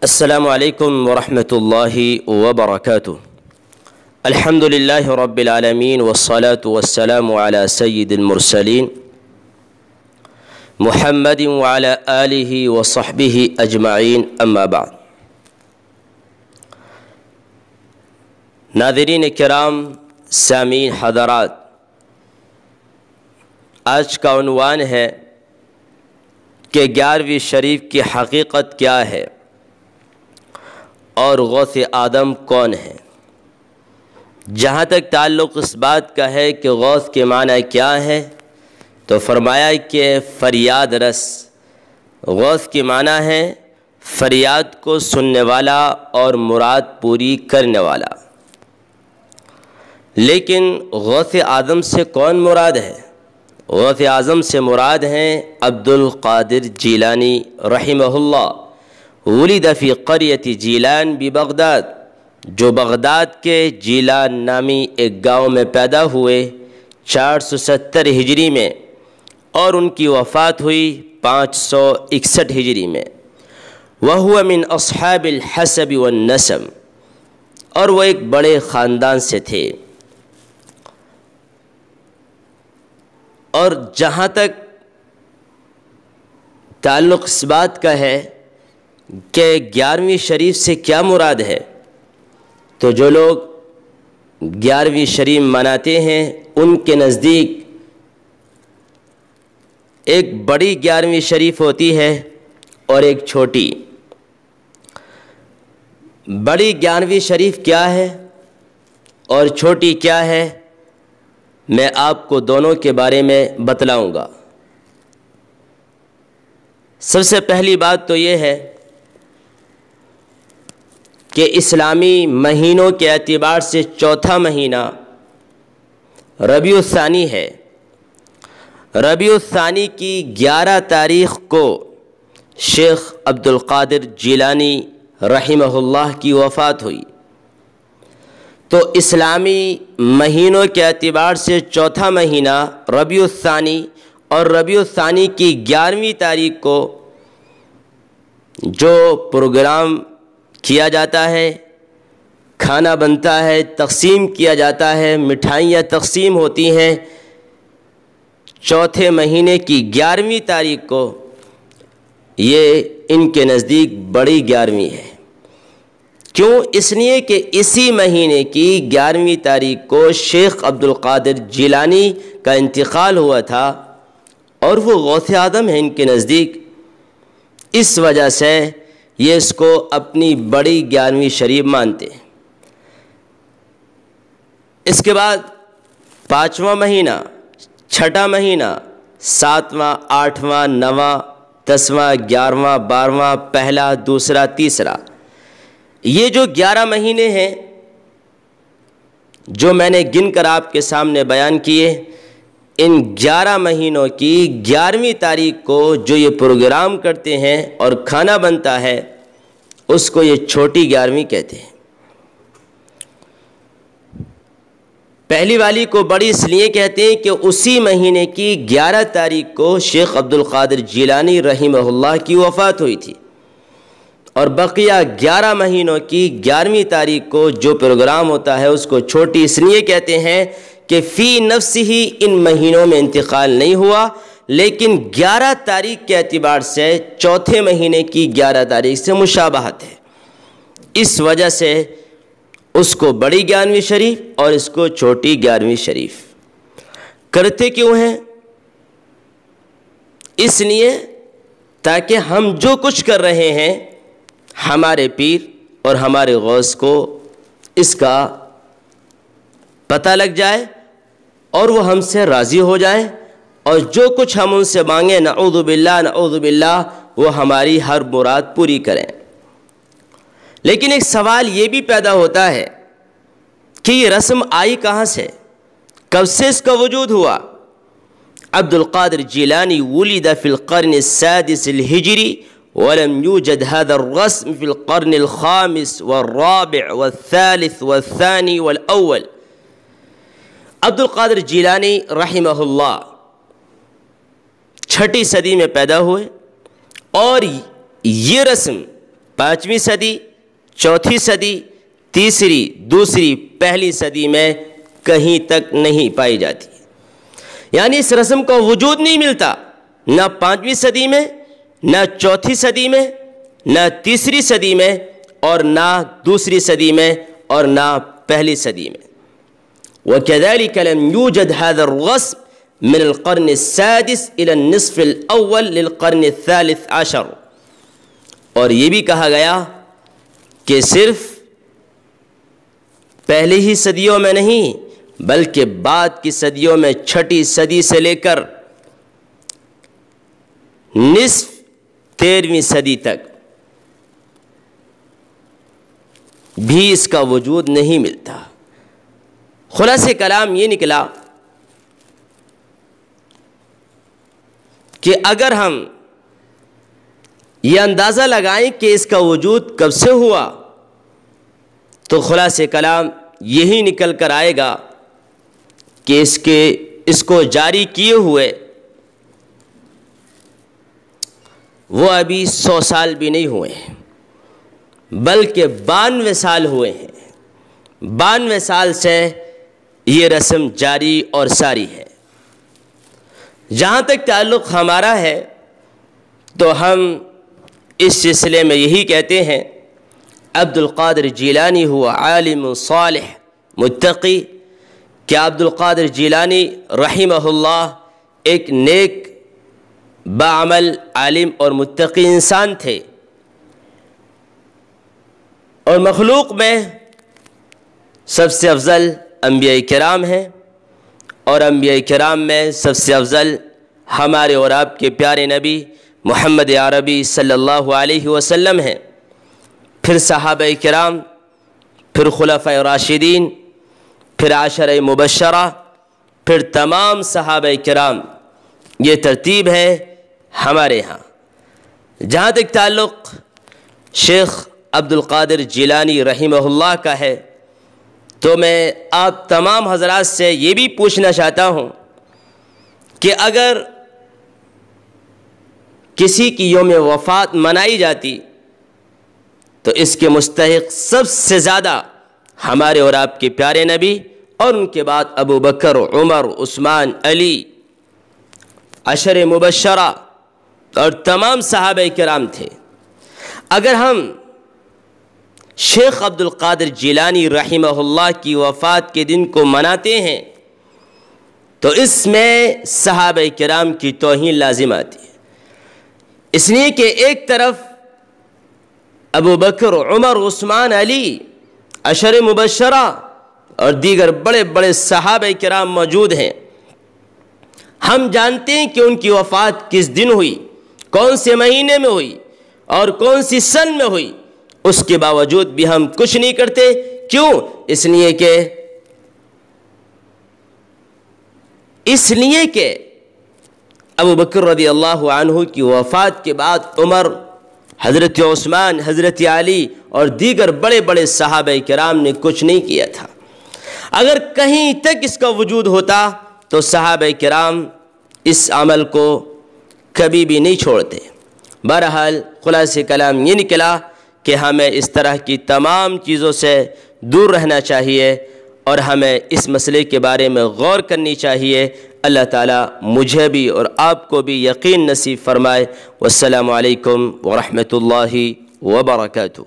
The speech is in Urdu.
السلام علیکم ورحمۃ اللہ وبرکاتہ۔ الحمد للہ رب العالمین والصلاة والسلام علی سید المرسلین محمد وعلی آلہ وصحبہ اجمعین، اما بعد۔ ناظرین کرام، سامعین حضرات، آج کا عنوان ہے کہ 11ویں شریف کی حقیقت کیا ہے اور غوث آدم کون ہے۔ جہاں تک تعلق اس بات کا ہے کہ غوث کے معنی کیا ہے، تو فرمایا کہ فریاد رس۔ غوث کے معنی ہے فریاد کو سننے والا اور مراد پوری کرنے والا۔ لیکن غوث آدم سے کون مراد ہے؟ غوث اعظم سے مراد ہیں عبد القادر جیلانی رحمہ اللہ، ولد فی قریۃ جیلان ببغداد، جو بغداد کے جیلان نامی ایک گاؤں میں پیدا ہوئے 470 ہجری میں، اور ان کی وفات ہوئی 561 ہجری میں۔ وہو من اصحاب الحسب والنسب، اور وہ ایک بڑے خاندان سے تھے۔ اور جہاں تک تعلق اس بات کا ہے کہ 11ویں شریف سے کیا مراد ہے، تو جو لوگ 11ویں شریف مناتے ہیں ان کے نزدیک ایک بڑی 11ویں شریف ہوتی ہے اور ایک چھوٹی۔ بڑی 11ویں شریف کیا ہے اور چھوٹی کیا ہے، میں آپ کو دونوں کے بارے میں بتلاؤں گا۔ سب سے پہلی بات تو یہ ہے کہ اسلامی مہینوں کے اعتبار سے چوتھا مہینہ ربیع الثانی ہے۔ ربیع الثانی کی 11 تاریخ کو شیخ عبد القادر جیلانی رحمہ اللہ کی وفات ہوئی۔ تو اسلامی مہینوں کے اعتبار سے چوتھا مہینہ ربیع الثانی، اور ربیع الثانی کی 11ویں تاریخ کو جو پروگرام کیا جاتا ہے، کھانا بنتا ہے، تقسیم کیا جاتا ہے، مٹھائیاں تقسیم ہوتی ہیں، چوتھے مہینے کی 11ویں تاریخ کو، یہ ان کے نزدیک بڑی 11ویں ہے۔ کیوں؟ اس لیے کہ اسی مہینے کی 11ویں تاریخ کو شیخ عبد القادر جیلانی کا انتقال ہوا تھا، اور وہ غوث آدم ہیں ان کے نزدیک۔ اس وجہ سے یہ اس کو اپنی بڑی 11ویں شریف مانتے ہیں۔ اس کے بعد 5واں مہینہ، چھٹا مہینہ، 7واں، 8واں، 9واں، 10واں، 11واں، 12واں، پہلا، دوسرا، تیسرا، یہ جو 11 مہینے ہیں جو میں نے گن کر آپ کے سامنے بیان کیے، ان 11 مہینوں کی 11ویں تاریخ کو جو یہ پروگرام کرتے ہیں اور کھانا بنتا ہے، اس کو یہ چھوٹی 11ویں کہتے ہیں۔ پہلی والی کو بڑی اس لیے کہتے ہیں کہ اسی مہینے کی 11 تاریخ کو شیخ عبد القادر جیلانی رحمہ اللہ کی وفات ہوئی تھی، اور بقیہ 11 مہینوں کی 11ویں تاریخ کو جو پروگرام ہوتا ہے اس کو چھوٹی اس لیے کہتے ہیں کہ فی نفس ہی ان مہینوں میں انتقال نہیں ہوا، لیکن 11 تاریخ کے اعتبار سے چوتھے مہینے کی 11 تاریخ سے مشابہت ہے۔ اس وجہ سے اس کو بڑی 11ویں شریف اور اس کو چھوٹی 11ویں شریف کرتے کیوں ہیں؟ اس لیے تاکہ ہم جو کچھ کر رہے ہیں، ہمارے پیر اور ہمارے غوث کو اس کا پتہ لگ جائے، اور وہ ہم سے راضی ہو جائیں، اور جو کچھ ہم ان سے مانگیں، نعوذ باللہ، وہ ہماری ہر مراد پوری کریں۔ لیکن ایک سوال یہ بھی پیدا ہوتا ہے کہ یہ رسم آئی کہاں سے، کب سے اس کا وجود ہوا؟ عبد القادر جیلانی ولد فی القرن السادس الہجری، ولم يوجد هذا الرسم في القرن الخامس والرابع والثالث والثاني والأول۔ عبد القادر جیلانی رحمہ اللہ 6ٹی صدی میں پیدا ہوئے، اور یہ رسم 5ویں صدی، 4تھی صدی، تیسری، دوسری، پہلی صدی میں کہیں تک نہیں پائی جاتی، یعنی اس رسم کا وجود نہیں ملتا، نہ 5ویں صدی میں، نہ 4تھی صدی میں، نہ تیسری صدی میں، اور نہ دوسری صدی میں، اور نہ پہلی صدی میں۔ وَكَذَلِكَ لَمْ يُوجَدْ هَذَا الرَّسْمُ من القرن السادس الى النصف الاول للقرن الثالث عشر، اور یہ بھی کہا گیا کہ صرف پہلے ہی صدیوں میں نہیں بلکہ بعد کی صدیوں میں 6ٹھی صدی سے لے کر نصف 13ویں صدی تک بھی اس کا وجود نہیں ملتا۔ خلاصہ کلام یہ نکلا کہ اگر ہم یہ اندازہ لگائیں کہ اس کا وجود کب سے ہوا تو خلاصہ کلام یہی نکل کر آئے گا کہ اس کو جاری کیے ہوئے وہ ابھی 100 سال بھی نہیں ہوئے ہیں بلکہ 92 سال ہوئے ہیں۔ 92 سال سے یہ رسم جاری اور ساری ہے۔ جہاں تک تعلق ہمارا ہے تو ہم اس سلسلے میں یہی کہتے ہیں عبد القادر جیلانی ہوا عالم صالح متقی، کہ عبد القادر جیلانی رحمہ اللہ ایک نیک باعمل عالم اور متقی انسان تھے، اور مخلوق میں سب سے افضل انبیاء کرام ہیں، اور انبیاء کرام میں سب سے افضل ہمارے اور آپ کے پیارے نبی محمد عربی صلی اللہ علیہ وسلم ہیں، پھر صحابہ کرام، پھر خلفاء راشدین، پھر عشرہ مبشرہ، پھر تمام صحابہ کرام۔ یہ ترتیب ہے ہمارے ہاں۔ جہاں تک تعلق شیخ عبد القادر جیلانی رحمہ اللہ کا ہے تو میں آپ تمام حضرات سے یہ بھی پوچھنا چاہتا ہوں کہ اگر کسی کی یوم وفات منائی جاتی تو اس کے مستحق سب سے زیادہ ہمارے اور آپ کے پیارے نبی، اور ان کے بعد ابو بکر، عمر، عثمان، علی، عشر مبشرہ اور تمام صحابہ کرام تھے۔ اگر ہم شیخ عبد القادر جیلانی رحمہ اللہ کی وفات کے دن کو مناتے ہیں تو اس میں صحابہ کرام کی توہین لازم آتی ہے، اس لیے کہ ایک طرف ابو بکر، عمر، عثمان، علی، عشر مبشرہ اور دیگر بڑے بڑے صحابہ کرام موجود ہیں۔ ہم جانتے ہیں کہ ان کی وفات کس دن ہوئی، کون سے مہینے میں ہوئی اور کون سی سن میں ہوئی، اس کے باوجود بھی ہم کچھ نہیں کرتے۔ کیوں؟ اس لیے کہ ابو بکر رضی اللہ عنہ کی وفات کے بعد عمر، حضرت عثمان، حضرت علی اور دیگر بڑے بڑے صحابہ کرام نے کچھ نہیں کیا تھا۔ اگر کہیں تک اس کا وجود ہوتا تو صحابہ کرام اس عمل کو کبھی بھی نہیں چھوڑتے۔ بہرحال خلاصہ کلام یہ نکلا کہ ہمیں اس طرح کی تمام چیزوں سے دور رہنا چاہیے اور ہمیں اس مسئلے کے بارے میں غور کرنی چاہیے۔ اللہ تعالیٰ مجھے بھی اور آپ کو بھی یقین نصیب فرمائے۔ والسلام علیکم ورحمۃ اللہ وبرکاتہ۔